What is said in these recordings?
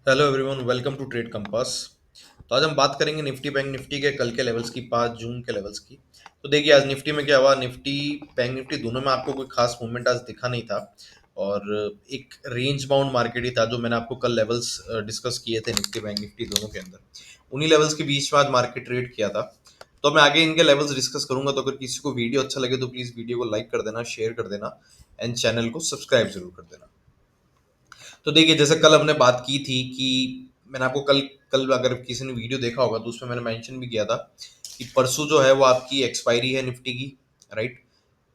Hello everyone, welcome to Trade Compass. तो आज हम बात करेंगे निफ्टी बैंक निफ्टी के कल के लेवल्स की, 5 जून के लेवल्स की। तो देखिए आज निफ्टी में क्या हुआ। निफ्टी बैंक निफ्टी दोनों में आपको कोई खास मूवमेंट आज दिखा नहीं था। और एक रेंज बाउंड मार्केट ही था जो मैंने आपको कल लेवल्स डिस्कस किए थे निफ्टी बैंक निफ्टी दोनों के अंदर। उन्हीं लेवल्स के बीच में आज मार्केट ट्रेड किया था। तो मैं आगे इनके लेवल्स डिस्कस करूंगा। तो अगर किसी को वीडियो अच्छा लगे तो प्लीज वीडियो को लाइक कर देना, शेयर कर देना एंड चैनल को सब्सक्राइब जरूर कर देना। तो देखिए जैसे कल हमने बात की थी कि मैंने आपको कल कल अगर किसी ने वीडियो देखा होगा तो उसमें मैंने मेंशन भी किया था कि परसों जो है वो आपकी एक्सपायरी है निफ्टी की। राइट।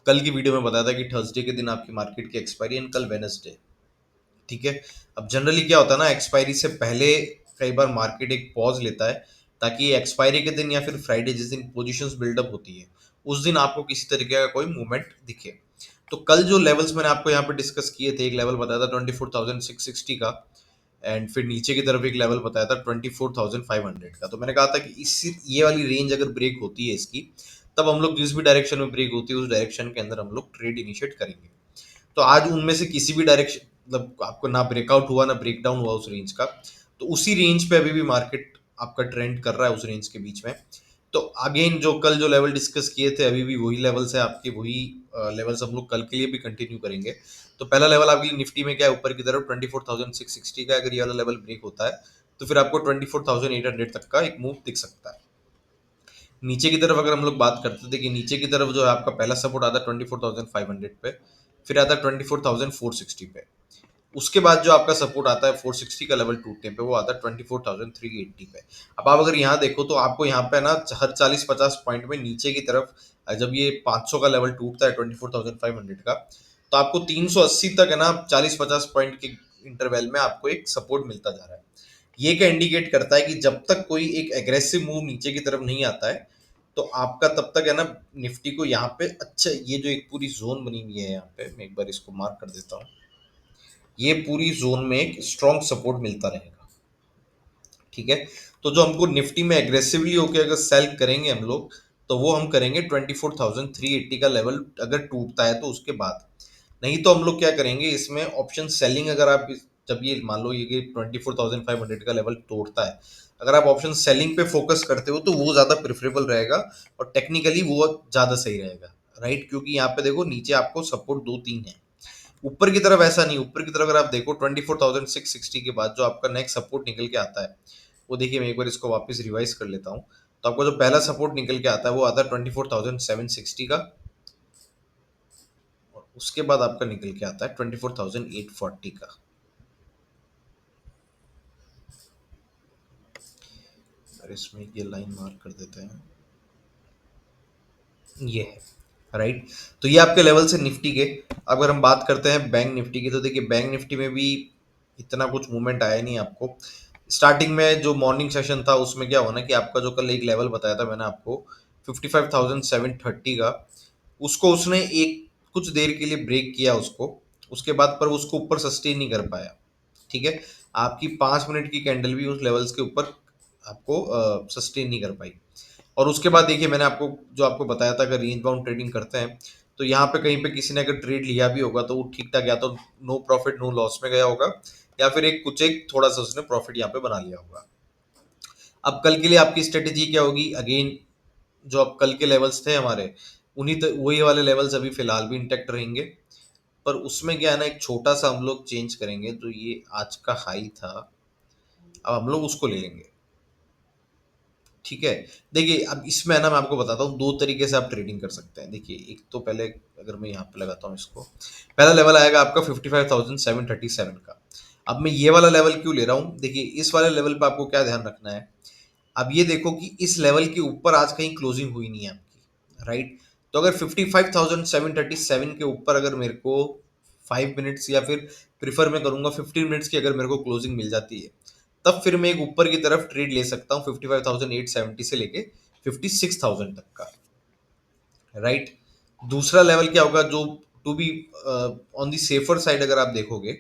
कल की वीडियो में बताया था कि थर्सडे के दिन आपकी मार्केट की एक्सपायरी एंड कल वेनसडे। ठीक है। अब जनरली क्या होता है ना, एक्सपायरी से पहले कई बार मार्केट एक पॉज लेता है ताकि एक्सपायरी के दिन या फिर फ्राइडे जिस दिन पोजीशंस बिल्डअप होती है उस दिन आपको किसी तरीके का कोई मूवमेंट दिखे। तो कल जो लेवल्स मैंने आपको यहाँ पे डिस्कस किए थे, एक लेवल बताया था 24,660 का एंड फिर नीचे की तरफ एक लेवल बताया था 24,500 का। तो मैंने कहा था कि इस ये वाली रेंज अगर ब्रेक होती है इसकी, तब हम लोग जिस भी डायरेक्शन में ब्रेक होती है उस डायरेक्शन के अंदर हम लोग ट्रेड इनिशिएट करेंगे। तो आज उनमें से किसी भी डायरेक्शन, मतलब आपको ना ब्रेकआउट हुआ ना ब्रेक डाउन हुआ उस रेंज का। तो उसी रेंज पे अभी भी मार्केट आपका ट्रेंड कर रहा है उस रेंज के बीच में। तो अगेन जो कल जो लेवल डिस्कस किए थे अभी भी वही लेवल्स है आपके, वही लेवल्स हम लोग कल के लिए भी कंटिन्यू करेंगे। तो पहला लेवल आपके लिए निफ्टी में क्या है, ऊपर की तरफ 24,660 का, अगर ये वाला लेवल ब्रेक होता है तो फिर आपको 24,800 तक का एक मूव दिख सकता है। नीचे की तरफ अगर हम लोग बात करते थे कि नीचे की तरफ जो है आपका पहला सपोर्ट आता है 24,500 पे, फिर आता है 24,460 पे। उसके बाद जो आपका सपोर्ट आता है 460 का लेवल टूटने पे, वो आता है 24,380 पे। अब आप अगर यहाँ देखो तो आपको यहाँ पे ना हर 40-50 पॉइंट में नीचे की तरफ जब ये 500 का लेवल टूटता है 24,500 का, तो आपको 380 तक है ना 40-50 पॉइंट के इंटरवल में आपको एक सपोर्ट मिलता जा रहा है। ये क्या इंडिकेट करता है कि जब तक कोई एक एग्रेसिव मूव नीचे की तरफ नहीं आता है तो आपका तब तक है ना निफ्टी को यहाँ पे अच्छा, ये जो एक पूरी जोन बनी हुई है यहाँ पे, मैं एक बार इसको मार्क कर देता हूँ। ये पूरी जोन में एक स्ट्रॉन्ग सपोर्ट मिलता रहेगा। ठीक है। तो जो हमको निफ्टी में एग्रेसिवली होकर अगर सेल करेंगे हम लोग, तो वो हम करेंगे 24,380 का लेवल अगर टूटता है तो उसके बाद। नहीं तो हम लोग क्या करेंगे इसमें ऑप्शन सेलिंग, अगर आप जब ये मान लो ये 24,500 का लेवल तोड़ता है, अगर आप ऑप्शन सेलिंग पे फोकस करते हो तो वो ज्यादा प्रेफरेबल रहेगा और टेक्निकली वो ज्यादा सही रहेगा। राइट, क्योंकि यहाँ पे देखो नीचे आपको सपोर्ट 2-3 है। ऊपर की तरफ ऐसा नहीं, ऊपर की तरफ अगर आप देखो 24,660 के बाद जो आपका नेक्स्ट सपोर्ट निकल के आता है, वो देखिए मैं एक बार इसको वापस रिवाइज कर लेता हूँ। तो आपको जो पहला सपोर्ट निकल के आता है वो आता है 24,760 का, और उसके बाद आपका निकल के आता है 24,840 का। और इसमें ये लाइन मार्क कर देते हैं, ये है। राइट। तो ये आपके लेवल से निफ्टी के। अगर हम बात करते हैं बैंक निफ्टी की, तो देखिए बैंक निफ्टी में भी इतना कुछ मूवमेंट आया नहीं आपको। स्टार्टिंग में जो मॉर्निंग सेशन था उसमें क्या हुआ ना कि आपका जो कल एक लेवल बताया था मैंने आपको 55,730 का, उसको उसने एक कुछ देर के लिए ब्रेक किया उसको। उसके बाद पर उसको ऊपर सस्टेन नहीं कर पाया। ठीक है। आपकी 5 मिनट की कैंडल भी उस लेवल्स के ऊपर आपको सस्टेन नहीं कर पाई। और उसके बाद देखिए मैंने आपको जो आपको बताया था, अगर रेंज बाउंड ट्रेडिंग करते हैं तो यहाँ पे कहीं पे किसी ने अगर ट्रेड लिया भी होगा तो वो ठीक ठाक या तो नो प्रॉफिट नो लॉस में गया होगा, या फिर एक कुछ एक थोड़ा सा उसने प्रॉफिट यहाँ पे बना लिया होगा। अब कल के लिए आपकी स्ट्रेटेजी क्या होगी, अगेन जो अब कल के लेवल्स थे हमारे, उन्हीं वही वाले लेवल्स अभी फिलहाल भी इंटेक्ट रहेंगे। पर उसमें क्या है ना, एक छोटा सा हम लोग चेंज करेंगे। तो ये आज का हाई था, अब हम लोग उसको ले लेंगे। ठीक है। देखिए अब इसमें है ना मैं आपको बताता हूँ, दो तरीके से आप ट्रेडिंग कर सकते हैं। देखिए एक तो पहले अगर मैं यहाँ पे लगाता हूँ इसको, पहला लेवल आएगा आपका 55,737 का। अब मैं ये वाला लेवल क्यों ले रहा हूँ, देखिए इस वाले लेवल पे आपको क्या ध्यान रखना है। अब ये देखो कि इस लेवल के ऊपर आज कहीं क्लोजिंग हुई नहीं है आपकी। राइट। तो अगर 55,737 के ऊपर अगर मेरे को 5 मिनट्स या फिर प्रिफर मैं करूंगा 15 मिनट्स की अगर मेरे को क्लोजिंग मिल जाती है, तब फिर मैं एक ऊपर की तरफ ट्रेड ले सकता हूँ 55,870 से लेके 56,000 तक का। राइट। दूसरा लेवल क्या होगा, जो to be on the safer side अगर आप देखोगे,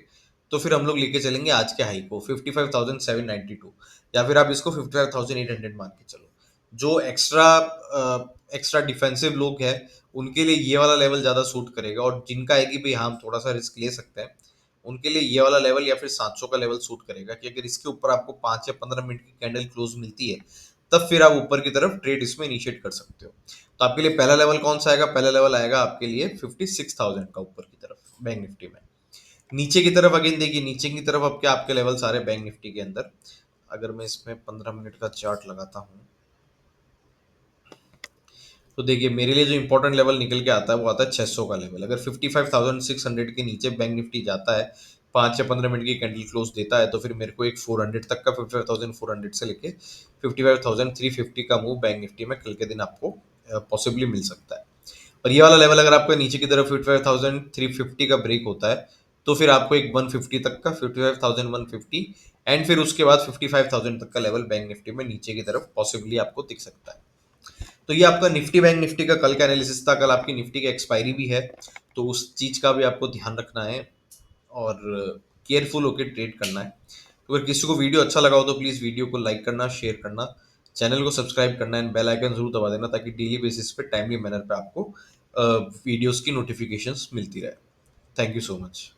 तो फिर हम लोग लेके चलेंगे आज के हाई को 55,792, या फिर आप इसको 55,800 मान के चलो। जो एक्स्ट्रा एक्स्ट्रा डिफेंसिव लोग हैं उनके लिए ये वाला लेवल ज्यादा सूट करेगा, और जिनका है कि भाई हम थोड़ा सा रिस्क ले सकते हैं, उनके लिए ये वाला लेवल या फिर 700 का लेवल सूट करेगा कि अगर इसके ऊपर आपको 5 या 15 मिनट की कैंडल क्लोज मिलती है, तब फिर आप ऊपर की तरफ ट्रेड इसमें इनिशिएट कर सकते हो। तो आपके लिए पहला लेवल कौन सा आएगा? पहला लेवल आएगा आपके लिए 56,000 का ऊपर की तरफ बैंक निफ्टी में। नीचे की तरफ अगेन देखिए, नीचे की तरफ अब क्या आपके लेवल सारे बैंक निफ्टी के अंदर, अगर मैं इसमें 15 मिनट का चार्ट लगाता हूँ, तो देखिए मेरे लिए जो इंपॉर्टेंट लेवल निकल के आता है वो आता है 600 का लेवल। अगर 55,600 के नीचे बैंक निफ्टी जाता है, 5 या 15 मिनट की कैंडल क्लोज देता है, तो फिर मेरे को एक 400 तक का, 55,400 से लेके 55,350 का मूव बैंक निफ्टी में कल के दिन आपको पॉसिबली मिल सकता है। और ये वाला लेवल अगर आपका नीचे की तरफ 55,350 का ब्रेक होता है, तो फिर आपको एक 150 तक का, 55,150, एंड फिर उसके बाद 55,000 तक का लेवल बैंक निफ्टी में नीचे की तरफ पॉसिबली आपको दिख सकता है। तो ये आपका निफ्टी बैंक निफ्टी का कल का एनालिसिस था। कल आपकी निफ्टी की एक्सपायरी भी है, तो उस चीज का भी आपको ध्यान रखना है और केयरफुल होकर ट्रेड करना है। तो अगर किसी को वीडियो अच्छा लगा हो तो प्लीज वीडियो को लाइक करना, शेयर करना, चैनल को सब्सक्राइब करना एंड बेल आइकन जरूर दबा देना, ताकि डेली बेसिस पे टाइमली मैनर पे आपको वीडियोस की नोटिफिकेशंस मिलती रहे। Thank you so much.